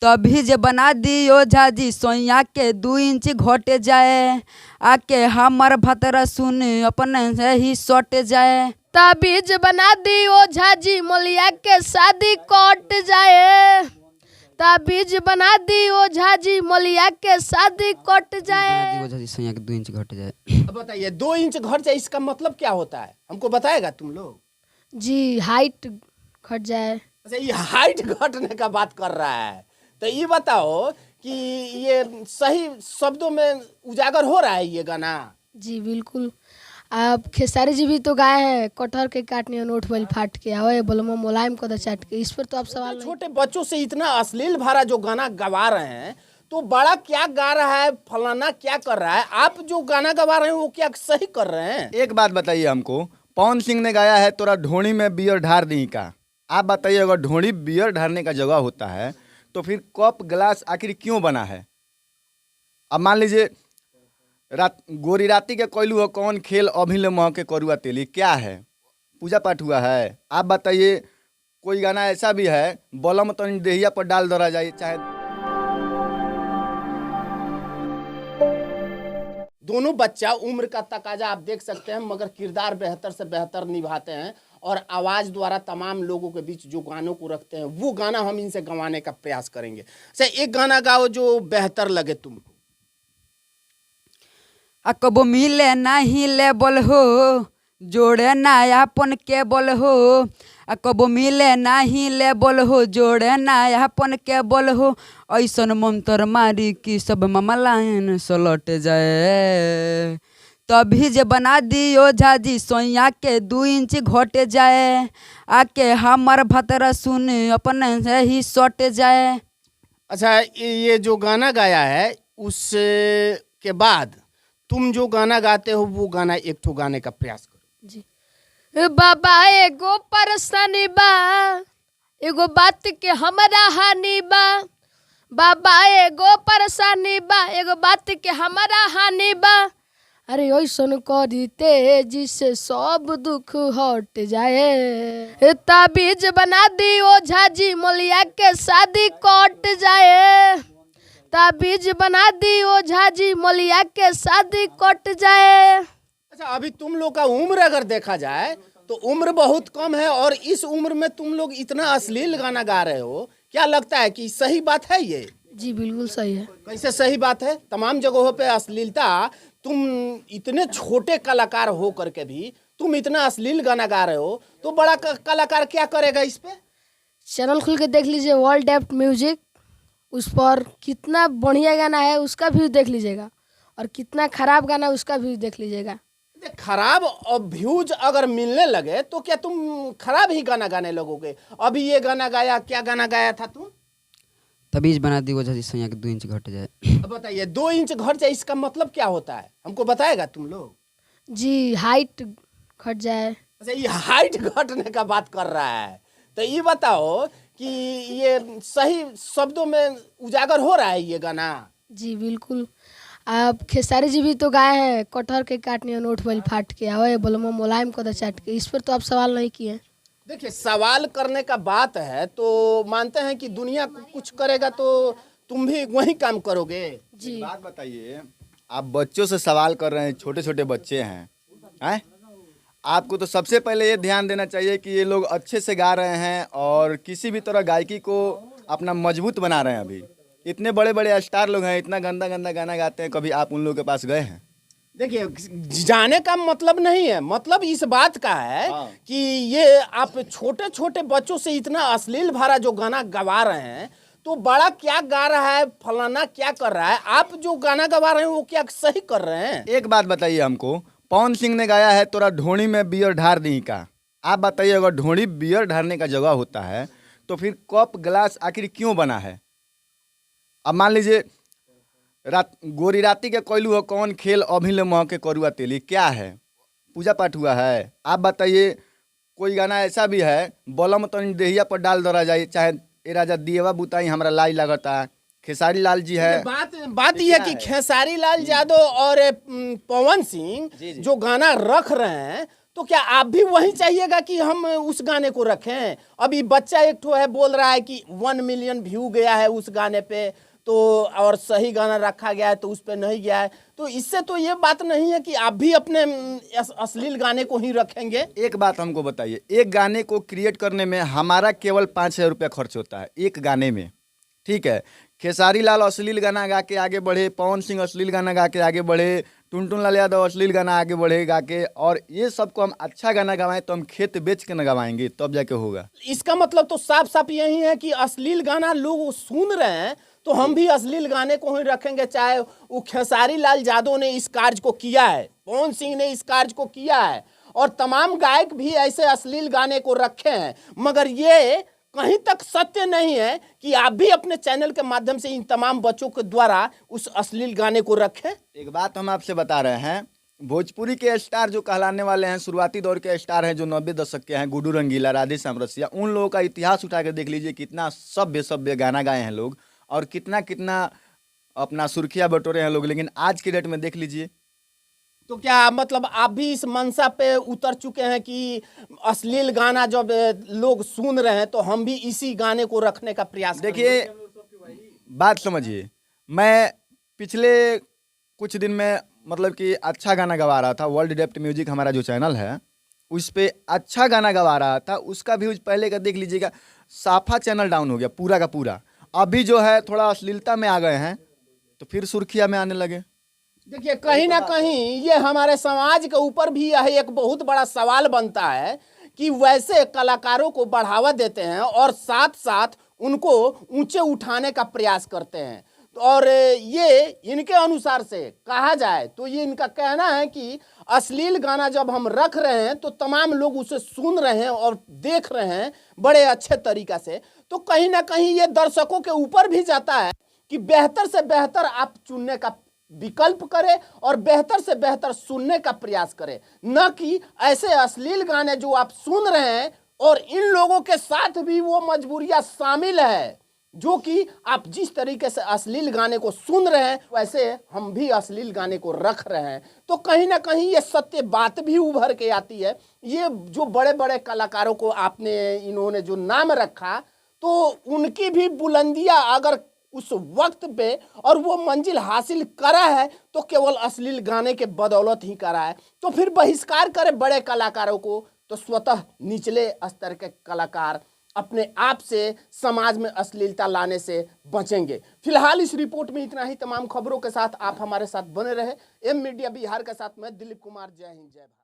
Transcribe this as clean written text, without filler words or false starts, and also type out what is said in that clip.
तभी जे बना दियो झाजी सोइया के 2 इंच घट जाए, आके हमर भतरा सुन अपने से ही सट जाए। ताबीज बना दियो झाजी मलिया के शादी कट जाए। ताबीज बना दियो झाजी मलिया के शादी कट जाए। दियो झाजी सोइया के 2 इंच घट जाए। अब बताइए 2 इंच घट जाए इसका मतलब क्या होता है, हमको बताएगा तुम लोग? जी हाइट घट जाए। अच्छा ये हाइट घटने का बात कर रहा है, तो ये बताओ कि ये सही शब्दों में उजागर हो रहा है ये गाना? जी बिल्कुल। आप खेसारी जी भी तो गाए हैं, कटहर के काटने नोट वाली फाट के आवे बोलमो मुलायम को चाट के। इस पर तो आप सवाल नहीं। छोटे बच्चों से इतना अश्लील भरा जो गाना गवा रहे हैं, तो बड़ा क्या गा रहा है, फलाना क्या कर रहा है, आप जो गाना गवा रहे हैं वो क्या सही कर रहे हैं? एक बात बताइए हमको, पवन सिंह ने गाया है तोरा ढोणी में बियर ढार दी का। आप बताइए अगर ढोणी बियर ढारने का जगह होता है तो फिर कप गिलास आखिर क्यों बना है? अब मान लीजिए गोरी राती के कोयलू हो कौन खेल अभिले मह के करुआ तेली, क्या है? पूजा पाठ हुआ है? आप बताइए कोई गाना ऐसा भी है बलम तो देहिया पर डाल दरा जाए, चाहे दोनों बच्चा उम्र का तकाजा आप देख सकते हैं, मगर किरदार बेहतर से बेहतर निभाते हैं और आवाज़ द्वारा तमाम लोगों के बीच जो गानों को रखते हैं वो गाना हम इनसे गंवाने का प्रयास करेंगे। अच्छा एक गाना गाओ जो बेहतर लगे तुमको। कबो मिले नहीं लेबल हो, जोड़े नायापन केबल हो। कबो मिले नहीं लेबल हो, जोड़े नायापन केबल हो। ऐसन मंत्र मारी कि सब मामलायन सलट जाए। तभी जे बना दियो झाजी सोइया के 2 इंच घट जाए, आके हमर भतरा सुन अपने से ही सट जाए। अच्छा ये जो गाना गाया है उसके बाद तुम जो गाना गाते हो वो गाना एक ठो गाने का प्रयास करो। जी बाबा एगो परेशानी बा, एगो बात के हमरा हानि बा। बाबा एगो परेशानी बा, एगो बात के हमरा हानि बा। अरे ऐसन करी तेजी से सब दुख हट जाए। ताबीज बना दियो झाजी मलिया के शादी कट जाए। ताबीज बना दियो झाजी मलिया के शादी कट जाए। अच्छा अभी तुम लोग का उम्र अगर देखा जाए तो उम्र बहुत कम है और इस उम्र में तुम लोग इतना अश्लील गाना गा रहे हो, क्या लगता है कि सही बात है ये? जी बिल्कुल सही है। कैसे सही बात है? तमाम जगहों पे अश्लीलता, तुम इतने छोटे कलाकार हो करके भी तुम इतना अश्लील गाना गा रहे हो, तो बड़ा कलाकार क्या करेगा इस पे? चैनल खुल के देख लीजिए वर्ल्ड डेप्थ म्यूजिक, उस पर कितना बढ़िया गाना है उसका भी देख लीजिएगा, और कितना खराब गाना है उसका भी देख लीजिएगा। खराब और व्यूज अगर मिलने लगे तो क्या तुम खराब ही गाना गाने लगोगे? अभी ये गाना गाया, क्या गाना गाया था तुम? तबीज बना दियो झाजी सोइया के 2 इंच घट जाए। अब बताइए 2 इंच घट जाए इसका मतलब क्या होता है, हमको बताएगा तुम लोग? जी हाइट घट जाए। अच्छा ये हाइट घटने का बात कर रहा है, तो ये बताओ कि ये सही शब्दों में उजागर हो रहा है ये गाना? जी बिल्कुल। आप खेसारी जी भी तो गाए हैं, कटहर के काटने नोट वाली फाट के आवे बोलमो मुलायम को चाट के। इस पर तो आप सवाल नहीं किए। देखिए सवाल करने का बात है तो मानते हैं कि दुनिया कुछ करेगा तो तुम भी वही काम करोगे। जी बात बताइए, आप बच्चों से सवाल कर रहे हैं, छोटे छोटे बच्चे हैं, आपको तो सबसे पहले ये ध्यान देना चाहिए कि ये लोग अच्छे से गा रहे हैं और किसी भी तरह गायकी को अपना मजबूत बना रहे हैं। अभी इतने बड़े बड़े स्टार लोग हैं, इतना गंदा गंदा गाना गाते हैं, कभी आप उन लोगों के पास गए हैं? देखिए जाने का मतलब नहीं है, मतलब इस बात का है कि ये आप छोटे छोटे बच्चों से इतना अश्लील भरा जो गाना गवा रहे हैं, तो बड़ा क्या गा रहा है, फलाना क्या कर रहा है, आप जो गाना गवा रहे हैं वो क्या सही कर रहे हैं? एक बात बताइए हमको, पवन सिंह ने गाया है तोरा ढोणी में बियर ढार दी का। आप बताइए अगर ढोणी बियर ढारने का जगह होता है तो फिर कप गिलास आखिर क्यों बना है? अब मान लीजिए गोरी राती के कोयलू हो कौन खेल अभिले मह के करुआ तेली, क्या है? पूजा पाठ हुआ है? आप बताइए कोई गाना ऐसा भी है बलम तो देहिया पर डाल दरा जाए, चाहे ए राजा दिएवा बुताई हमरा लाई लगता। खेसारी लाल जी है। बात यह है कि खेसारी लाल यादव और पवन सिंह जो गाना रख रहे हैं तो क्या आप भी वही चाहिएगा कि हम उस गाने को रखें? अभी बच्चा एक ठो है बोल रहा है कि 1 मिलियन व्यू गया है उस गाने पे, तो और सही गाना रखा गया है तो उस पे नहीं गया है। तो इससे तो ये बात नहीं है कि आप भी अपने अश्लील गाने को ही रखेंगे। एक बात हमको बताइए, एक गाने को क्रिएट करने में हमारा केवल 5,000 रुपया खर्च होता है एक गाने में, ठीक है। खेसारी लाल अश्लील गाना गा के आगे बढ़े, पवन सिंह अश्लील गाना गा के आगे बढ़े, टुनटुन लाल यादव अश्लील गाना आगे बढ़े गा के, और ये सबको हम अच्छा गाना गवाएं तो हम खेत बेच के न गवाएंगे तब जाके होगा। इसका मतलब तो साफ साफ यही है कि अश्लील गाना लोग सुन रहे हैं तो हम भी अश्लील गाने को ही रखेंगे। चाहे वो खेसारी लाल यादव ने इस कार्य को किया है, पवन सिंह ने इस कार्य को किया है, और तमाम गायक भी ऐसे अश्लील गाने को रखे हैं, मगर ये कहीं तक सत्य नहीं है कि आप भी अपने चैनल के माध्यम से इन तमाम बच्चों के द्वारा उस अश्लील गाने को रखें। एक बात हम आपसे बता रहे हैं, भोजपुरी के स्टार जो कहलाने वाले हैं, शुरुआती दौर के स्टार हैं जो 90 दशक के हैं, गुड्डू रंगीला, राधेश्याम रसिया, उन लोगों का इतिहास उठा के देख लीजिए, कितना सभ्य सभ्य गाना गाए हैं लोग, और कितना कितना अपना सुर्खियाँ बटोरे हैं लोग। लेकिन आज के डेट में देख लीजिए। तो क्या मतलब आप भी इस मंशा पे उतर चुके हैं कि अश्लील गाना जब लोग सुन रहे हैं तो हम भी इसी गाने को रखने का प्रयास करें? देखिए बात समझिए, मैं पिछले कुछ दिन में मतलब कि अच्छा गाना गवा रहा था, वर्ल्ड डेप्थ म्यूजिक हमारा जो चैनल है उस पे अच्छा गाना गवा रहा था, उसका व्यूज पहले का देख लीजिएगा, साफा चैनल डाउन हो गया पूरा का पूरा। अभी जो है थोड़ा अश्लीलता में आ गए हैं तो फिर सुर्खिया में आने लगे। देखिए कहीं ना कहीं ये हमारे समाज के ऊपर भी यह एक बहुत बड़ा सवाल बनता है कि वैसे कलाकारों को बढ़ावा देते हैं और साथ साथ उनको ऊंचे उठाने का प्रयास करते हैं। और ये इनके अनुसार से कहा जाए तो ये इनका कहना है कि अश्लील गाना जब हम रख रहे हैं तो तमाम लोग उसे सुन रहे हैं और देख रहे हैं बड़े अच्छे तरीका से। तो कहीं ना कहीं ये दर्शकों के ऊपर भी जाता है कि बेहतर से बेहतर आप चुनने का विकल्प करें और बेहतर से बेहतर सुनने का प्रयास करें, न कि ऐसे अश्लील गाने जो आप सुन रहे हैं और इन लोगों के साथ भी वो मजबूरियां शामिल है जो कि आप जिस तरीके से अश्लील गाने को सुन रहे हैं वैसे हम भी अश्लील गाने को रख रहे हैं। तो कहीं ना कहीं ये सत्य बात भी उभर के आती है। ये जो बड़े बड़े कलाकारों को आपने इन्होंने जो नाम रखा तो उनकी भी बुलंदियां अगर उस वक्त पे और वो मंजिल हासिल करा है तो केवल अश्लील गाने के बदौलत ही करा है। तो फिर बहिष्कार करे बड़े कलाकारों को तो स्वतः निचले स्तर के कलाकार अपने आप से समाज में अश्लीलता लाने से बचेंगे। फिलहाल इस रिपोर्ट में इतना ही। तमाम खबरों के साथ आप हमारे साथ बने रहे। एम मीडिया बिहार के साथ मैं दिलीप कुमार। जय हिंद, जय भारत।